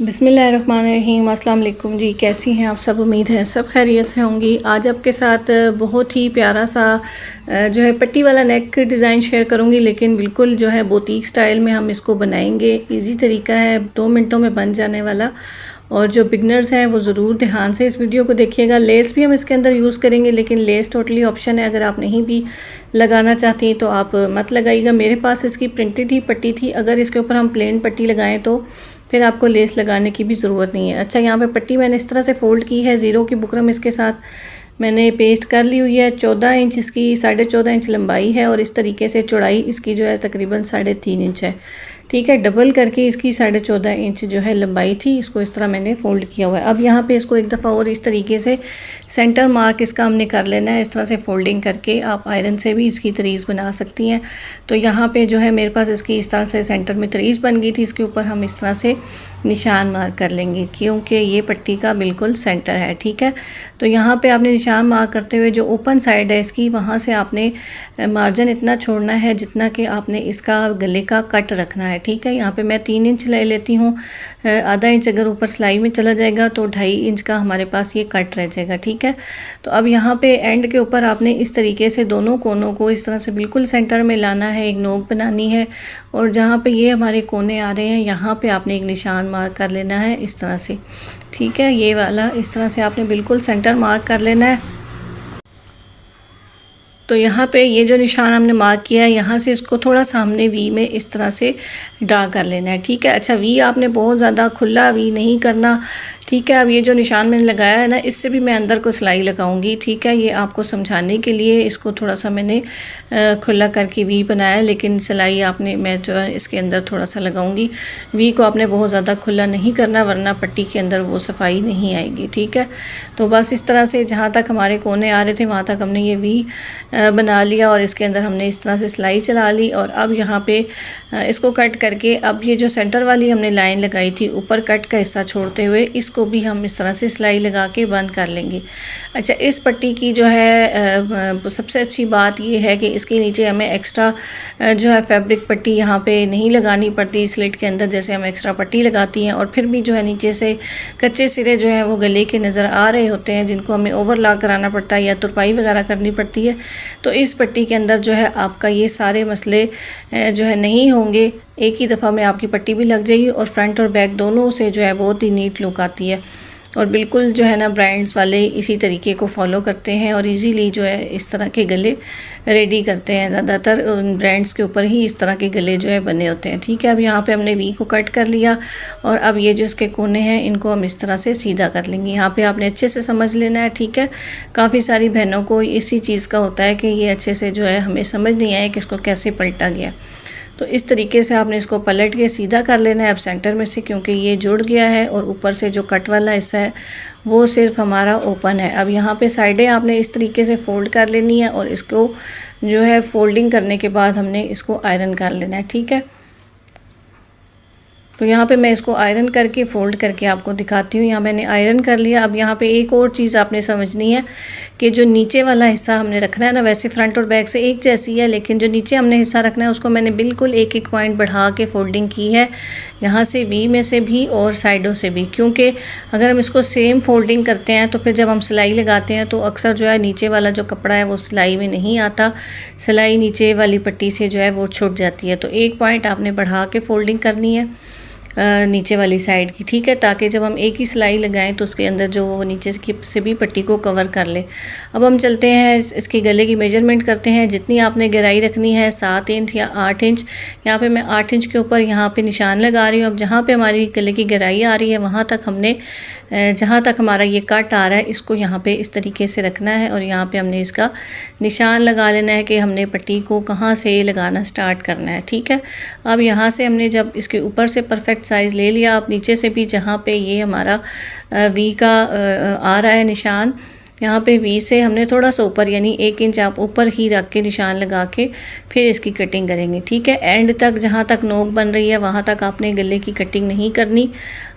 बिस्मिल्लाहिर्रहमानिर्रहीम। अस्सलाम वालेकुम जी, कैसी हैं आप सब? उम्मीद है सब खैरियत से होंगी। आज आपके साथ बहुत ही प्यारा सा जो है पट्टी वाला नेक डिज़ाइन शेयर करूंगी, लेकिन बिल्कुल जो है बोतीक स्टाइल में हम इसको बनाएंगे। इजी तरीका है, 2 मिनटों में बन जाने वाला। और जो बिगनर्स हैं वो ज़रूर ध्यान से इस वीडियो को देखिएगा। लेस भी हम इसके अंदर यूज़ करेंगे, लेकिन लेस टोटली ऑप्शन है। अगर आप नहीं भी लगाना चाहती तो आप मत लगाइएगा। मेरे पास इसकी प्रिंटेड ही पट्टी थी। अगर इसके ऊपर हम प्लेन पट्टी लगाएं तो फिर आपको लेस लगाने की भी ज़रूरत नहीं है। अच्छा, यहाँ पे पट्टी मैंने इस तरह से फ़ोल्ड की है। ज़ीरो की बुकरम इसके साथ मैंने पेस्ट कर ली हुई है। 14 इंच इसकी 14.5 इंच लंबाई है और इस तरीके से चौड़ाई इसकी जो है तकरीबन 3.5 इंच है। ठीक है, डबल करके इसकी 14.5 इंच जो है लंबाई थी। इसको इस तरह मैंने फ़ोल्ड किया हुआ है। अब यहाँ पे इसको एक दफ़ा और इस तरीके से सेंटर मार्क इसका हमने कर लेना है। इस तरह से फ़ोल्डिंग करके आप आयरन से भी इसकी तरीज़ बना सकती हैं। तो यहाँ पे जो है मेरे पास इसकी इस तरह से सेंटर में तरीज़ बन गई थी। इसके ऊपर हम इस तरह से निशान मार्क कर लेंगे, क्योंकि ये पट्टी का बिल्कुल सेंटर है। ठीक है, तो यहाँ पे आपने निशान मार्क करते हुए जो ओपन साइड है इसकी, वहाँ से आपने मार्जिन इतना छोड़ना है जितना कि आपने इसका गले का कट रखना है। ठीक है, यहाँ पे मैं 3 इंच ले लेती हूँ। आधा इंच अगर ऊपर सिलाई में चला जाएगा तो 2.5 इंच का हमारे पास ये कट रह जाएगा। ठीक है, तो अब यहाँ पे एंड के ऊपर आपने इस तरीके से दोनों कोनों को इस तरह से बिल्कुल सेंटर में लाना है। एक नोक बनानी है और जहाँ पे ये हमारे कोने आ रहे हैं यहाँ पे आपने एक निशान मार्क कर लेना है इस तरह से। ठीक है, ये वाला इस तरह से आपने बिल्कुल सेंटर मार्क कर लेना है। तो यहाँ पे ये जो निशान हमने मार्क किया है, यहाँ से इसको थोड़ा सामने वी में इस तरह से ड्रा कर लेना है। ठीक है, अच्छा वी आपने बहुत ज़्यादा खुला वी नहीं करना। ठीक है, अब ये जो निशान मैंने लगाया है ना, इससे भी मैं अंदर को सिलाई लगाऊंगी। ठीक है, ये आपको समझाने के लिए इसको थोड़ा सा मैंने खुला करके वी बनाया, लेकिन सिलाई आपने मैं जो है इसके अंदर थोड़ा सा लगाऊंगी। वी को आपने बहुत ज़्यादा खुला नहीं करना, वरना पट्टी के अंदर वो सफाई नहीं आएगी। ठीक है, तो बस इस तरह से जहाँ तक हमारे कोने आ रहे थे वहाँ तक हमने ये वी बना लिया और इसके अंदर हमने इस तरह से सिलाई चला ली। और अब यहाँ पे इसको कट करके अब ये जो सेंटर वाली हमने लाइन लगाई थी ऊपर कट का हिस्सा छोड़ते हुए, इसको भी हम इस तरह से सिलाई लगा के बंद कर लेंगे। अच्छा, इस पट्टी की जो है सबसे अच्छी बात ये है कि इसके नीचे हमें एक्स्ट्रा जो है फैब्रिक पट्टी यहाँ पे नहीं लगानी पड़ती। स्लिट के अंदर जैसे हम एक्स्ट्रा पट्टी लगाती हैं, और फिर भी जो है नीचे से कच्चे सिरे जो हैं वो गले के नज़र आ रहे होते हैं, जिनको हमें ओवरलॉक कराना पड़ता है या तुरपाई वगैरह करनी पड़ती है। तो इस पट्टी के अंदर जो है आपका ये सारे मसले जो है नहीं होंगे। एक ही दफ़ा में आपकी पट्टी भी लग जाएगी और फ्रंट और बैक दोनों से जो है बहुत ही नीट लुक आती है। और बिल्कुल जो है ना ब्रांड्स वाले इसी तरीके को फॉलो करते हैं और इजीली जो है इस तरह के गले रेडी करते हैं। ज़्यादातर ब्रांड्स के ऊपर ही इस तरह के गले जो है बने होते हैं। ठीक है, अब यहाँ पे हमने वी को कट कर लिया और अब ये जो इसके कोने हैं इनको हम इस तरह से सीधा कर लेंगे। यहाँ पे आपने अच्छे से समझ लेना है। ठीक है, काफ़ी सारी बहनों को इसी चीज़ का होता है कि ये अच्छे से जो है हमें समझ नहीं आया कि इसको कैसे पलटा गया। तो इस तरीके से आपने इसको पलट के सीधा कर लेना है अब सेंटर में से, क्योंकि ये जुड़ गया है और ऊपर से जो कट वाला हिस्सा है वो सिर्फ हमारा ओपन है। अब यहाँ पे साइडें आपने इस तरीके से फ़ोल्ड कर लेनी है और इसको जो है फ़ोल्डिंग करने के बाद हमने इसको आयरन कर लेना है। ठीक है, तो यहाँ पे मैं इसको आयरन करके फ़ोल्ड करके आपको दिखाती हूँ। यहाँ मैंने आयरन कर लिया। अब यहाँ पे एक और चीज़ आपने समझनी है कि जो नीचे वाला हिस्सा हमने रखना है ना, वैसे फ्रंट और बैक से एक जैसी है, लेकिन जो नीचे हमने हिस्सा रखना है उसको मैंने बिल्कुल एक एक पॉइंट बढ़ा के फ़ोल्डिंग की है, यहाँ से वी में से भी और साइडों से भी। क्योंकि अगर हम इसको सेम फ़ोल्डिंग करते हैं तो फिर जब हम सिलाई लगाते हैं तो अक्सर जो है नीचे वाला जो कपड़ा है वो सिलाई में नहीं आता, सिलाई नीचे वाली पट्टी से जो है वो छूट जाती है। तो एक पॉइंट आपने बढ़ा के फ़ोल्डिंग करनी है नीचे वाली साइड की। ठीक है, ताकि जब हम एक ही सिलाई लगाएं तो उसके अंदर जो वो नीचे से भी पट्टी को कवर कर ले। अब हम चलते हैं इसके गले की मेजरमेंट करते हैं। जितनी आपने गहराई रखनी है 7 इंच या 8 इंच, यहाँ पे मैं 8 इंच के ऊपर यहाँ पे निशान लगा रही हूँ। अब जहाँ पे हमारी गले की गहराई आ रही है वहाँ तक हमने जहाँ तक हमारा ये कट आ रहा है इसको यहाँ पे इस तरीके से रखना है और यहाँ पे हमने इसका निशान लगा लेना है कि हमने पट्टी को कहाँ से लगाना स्टार्ट करना है। ठीक है, अब यहाँ से हमने जब इसके ऊपर से परफेक्ट साइज़ ले लिया, आप नीचे से भी जहाँ पे ये हमारा वी का आ रहा है निशान, यहाँ पे वी से हमने थोड़ा सा ऊपर यानी 1 इंच आप ऊपर ही रख के निशान लगा के फिर इसकी कटिंग करेंगे। ठीक है, एंड तक जहाँ तक नोक बन रही है वहाँ तक आपने गले की कटिंग नहीं करनी,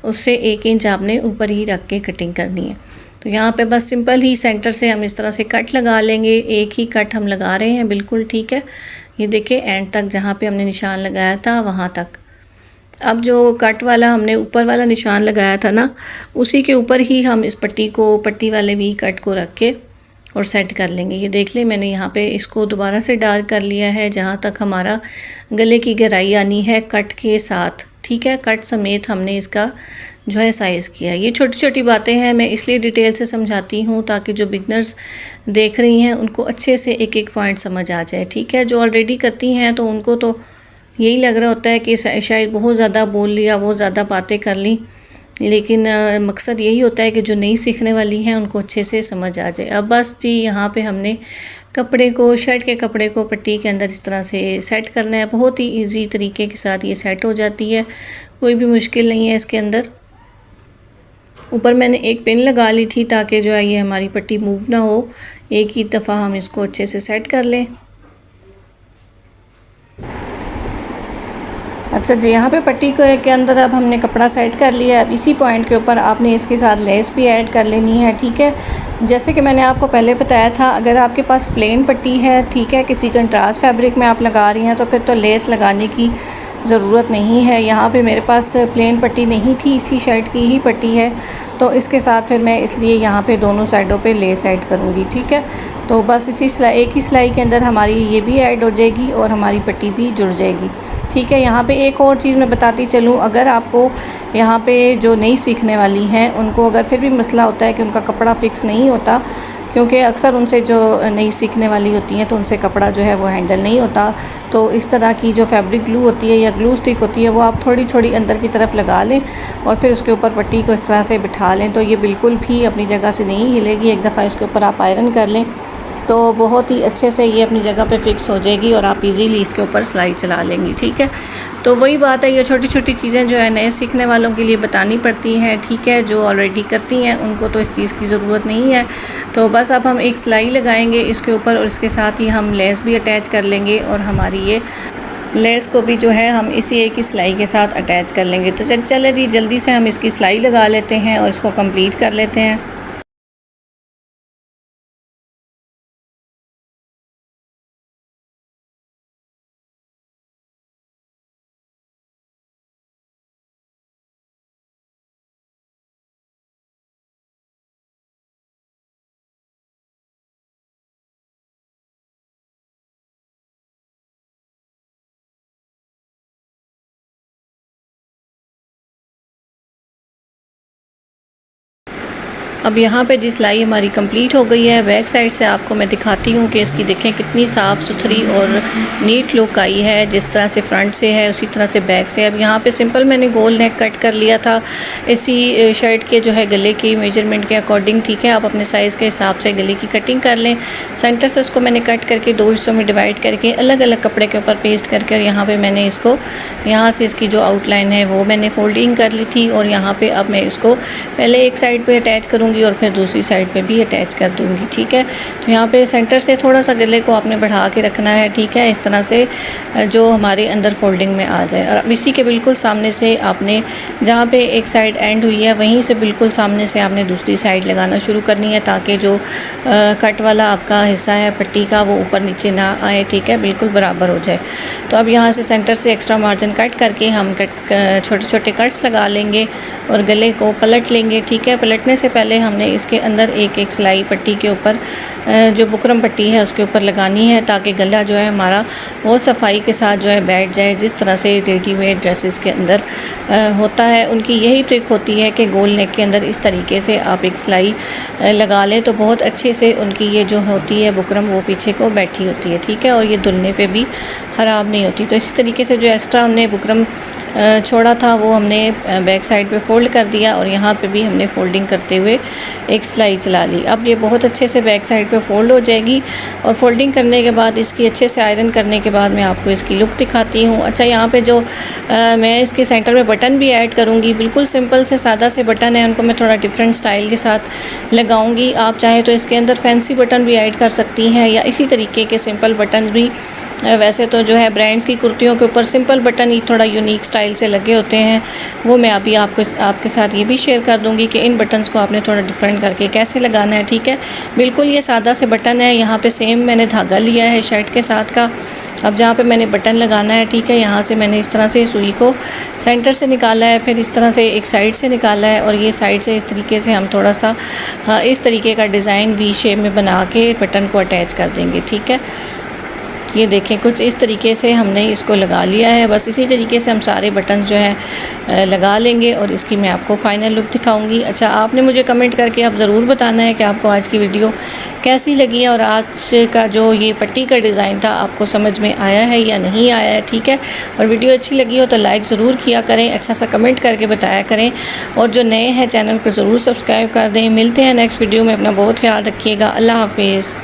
उससे 1 इंच आपने ऊपर ही रख के कटिंग करनी है। तो यहाँ पे बस सिंपल ही सेंटर से हम इस तरह से कट लगा लेंगे। एक ही कट हम लगा रहे हैं बिल्कुल। ठीक है, ये देखिए एंड तक जहाँ पे हमने निशान लगाया था वहाँ तक। अब जो कट वाला हमने ऊपर वाला निशान लगाया था ना, उसी के ऊपर ही हम इस पट्टी वाले वी कट को रख के और सेट कर लेंगे। ये देख लें, मैंने यहाँ पे इसको दोबारा से डार्क कर लिया है जहाँ तक हमारा गले की गहराई आनी है कट के साथ, ठीक है। कट समेत हमने इसका जो है साइज़ किया। ये छोटी छोटी बातें हैं, मैं इसलिए डिटेल से समझाती हूँ ताकि जो बिगनर्स देख रही हैं उनको अच्छे से एक एक पॉइंट समझ आ जाए, ठीक है। जो ऑलरेडी करती हैं तो उनको तो यही लग रहा होता है कि शायद बहुत ज़्यादा बोल लिया, बहुत ज़्यादा बातें कर ली, लेकिन मकसद यही होता है कि जो नई सीखने वाली हैं उनको अच्छे से समझ आ जाए। अब बस जी यहाँ पे हमने कपड़े को, शर्ट के कपड़े को पट्टी के अंदर इस तरह से सेट करना है। बहुत ही इजी तरीके के साथ ये सेट हो जाती है, कोई भी मुश्किल नहीं है इसके अंदर। ऊपर मैंने एक पिन लगा ली थी ताकि जो है ये हमारी पट्टी मूव ना हो, एक ही दफ़ा हम इसको अच्छे से सेट कर लें। अच्छा जी, यहाँ पे पट्टी के अंदर अब हमने कपड़ा सेट कर लिया है। अब इसी पॉइंट के ऊपर आपने इसके साथ लेस भी ऐड कर लेनी है, ठीक है। जैसे कि मैंने आपको पहले बताया था, अगर आपके पास प्लेन पट्टी है, ठीक है, किसी कंट्रास्ट फैब्रिक में आप लगा रही हैं तो फिर तो लेस लगाने की ज़रूरत नहीं है। यहाँ पे मेरे पास प्लेन पट्टी नहीं थी, इसी शर्ट की ही पट्टी है, तो इसके साथ फिर मैं इसलिए यहाँ पे दोनों साइडों पे लेस ऐड करूँगी, ठीक है। तो बस इसी सिलाई, एक ही सिलाई के अंदर हमारी ये भी ऐड हो जाएगी और हमारी पट्टी भी जुड़ जाएगी, ठीक है। यहाँ पे एक और चीज़ मैं बताती चलूँ, अगर आपको यहाँ पे जो नई सीखने वाली हैं उनको अगर फिर भी मसला होता है कि उनका कपड़ा फ़िक्स नहीं होता, क्योंकि अक्सर उनसे जो नई सीखने वाली होती हैं तो उनसे कपड़ा जो है वो हैंडल नहीं होता, तो इस तरह की जो फैब्रिक ग्लू होती है या ग्लू स्टिक होती है वो आप थोड़ी थोड़ी अंदर की तरफ लगा लें और फिर उसके ऊपर पट्टी को इस तरह से बिठा लें, तो ये बिल्कुल भी अपनी जगह से नहीं हिलेगी। एक दफ़ा इसके ऊपर आप आयरन कर लें तो बहुत ही अच्छे से ये अपनी जगह पे फिक्स हो जाएगी और आप इजीली इसके ऊपर सिलाई चला लेंगी, ठीक है। तो वही बात है, ये छोटी छोटी चीज़ें जो है नए सीखने वालों के लिए बतानी पड़ती हैं, ठीक है। जो ऑलरेडी करती हैं उनको तो इस चीज़ की ज़रूरत नहीं है। तो बस अब हम एक सिलाई लगाएंगे इसके ऊपर और इसके साथ ही हम लेस भी अटैच कर लेंगे और हमारी ये लेस को भी जो है हम इसी एक ही सिलाई के साथ अटैच कर लेंगे। तो चले जी, जल्दी से हम इसकी सिलाई लगा लेते हैं और इसको कंप्लीट कर लेते हैं। अब यहाँ पे जी सिलाई हमारी कंप्लीट हो गई है। बैक साइड से आपको मैं दिखाती हूँ कि इसकी देखें कितनी साफ़ सुथरी और नीट लुक आई है। जिस तरह से फ्रंट से है उसी तरह से बैक से। अब यहाँ पे सिंपल मैंने गोल नेक कट कर लिया था इसी शर्ट के जो है गले की मेजरमेंट के अकॉर्डिंग, ठीक है। आप अपने साइज़ के हिसाब से गले की कटिंग कर लें। सेंटर से उसको मैंने कट करके दो हिस्सों में डिवाइड करके अलग अलग कपड़े के ऊपर पेस्ट करके और यहाँ पर मैंने इसको यहाँ से इसकी जो आउटलाइन है वो मैंने फोल्डिंग कर ली थी और यहाँ पर अब मैं इसको पहले एक साइड पर अटैच करूँगी और फिर दूसरी साइड पे भी अटैच कर दूंगी, ठीक है। तो यहाँ पे सेंटर से थोड़ा सा गले को आपने बढ़ा के रखना है, ठीक है, इस तरह से जो हमारे अंदर फोल्डिंग में आ जाए। और अब इसी के बिल्कुल सामने से आपने जहाँ पे एक साइड एंड हुई है वहीं से बिल्कुल सामने से आपने दूसरी साइड लगाना शुरू करनी है ताकि जो कट वाला आपका हिस्सा है पट्टी का वो ऊपर नीचे ना आए, ठीक है, बिल्कुल बराबर हो जाए। तो अब यहाँ से सेंटर से एक्स्ट्रा मार्जिन कट करके हम छोटे छोटे कट्स लगा लेंगे और गले को पलट लेंगे, ठीक है। पलटने से पहले हमने इसके अंदर एक एक सिलाई पट्टी के ऊपर जो बुकरम पट्टी है उसके ऊपर लगानी है ताकि गला जो है हमारा बहुत सफाई के साथ जो है बैठ जाए, जिस तरह से रेडीमेड ड्रेसेस के अंदर होता है। उनकी यही ट्रिक होती है कि गोल नेक के अंदर इस तरीके से आप एक सिलाई लगा लें तो बहुत अच्छे से उनकी ये जो होती है बुकरम वो पीछे को बैठी होती है, ठीक है, और ये धुलने पे भी ख़राब नहीं होती। तो इसी तरीके से जो एक्स्ट्रा हमने बुकरम छोड़ा था वो हमने बैक साइड पे फ़ोल्ड कर दिया और यहाँ पे भी हमने फ़ोल्डिंग करते हुए एक सिलाई चला ली। अब ये बहुत अच्छे से बैक साइड पे फ़ोल्ड हो जाएगी और फोल्डिंग करने के बाद इसकी अच्छे से आयरन करने के बाद मैं आपको इसकी लुक दिखाती हूँ। अच्छा, यहाँ पे जो मैं इसके सेंटर में बटन भी ऐड करूँगी, बिल्कुल सिंपल से सादा से बटन है, उनको मैं थोड़ा डिफरेंट स्टाइल के साथ लगाऊँगी। आप चाहें तो इसके अंदर फैंसी बटन भी ऐड कर सकती हैं या इसी तरीके के सिंपल बटन भी वैसे तो जो है ब्रांड्स की कुर्तियों के ऊपर सिंपल बटन ही थोड़ा यूनिक स्टाइल से लगे होते हैं, वो मैं अभी आपके साथ ये भी शेयर कर दूंगी कि इन बटन्स को आपने थोड़ा डिफरेंट करके कैसे लगाना है। ठीक है, बिल्कुल ये सादा से बटन है। यहाँ पे सेम मैंने धागा लिया है शर्ट के साथ का। अब जहाँ पे मैंने बटन लगाना है, ठीक है, यहाँ से मैंने इस तरह से सुई को सेंटर से निकाला है, फिर इस तरह से एक साइड से निकाला है और ये साइड से इस तरीके से हम थोड़ा सा इस तरीके का डिज़ाइन वी शेप में बना के बटन को अटैच कर देंगे। ठीक है, ये देखें कुछ इस तरीके से हमने इसको लगा लिया है। बस इसी तरीके से हम सारे बटन जो हैं लगा लेंगे और इसकी मैं आपको फ़ाइनल लुक दिखाऊंगी। अच्छा, आपने मुझे कमेंट करके आप ज़रूर बताना है कि आपको आज की वीडियो कैसी लगी है और आज का जो ये पट्टी का डिज़ाइन था आपको समझ में आया है या नहीं आया है। ठीक है, और वीडियो अच्छी लगी हो तो लाइक ज़रूर किया करें, अच्छा सा कमेंट करके बताया करें और जो नए हैं चैनल को ज़रूर सब्सक्राइब कर दें। मिलते हैं नेक्स्ट वीडियो में, अपना बहुत ख्याल रखिएगा। अल्लाह हाफिज़।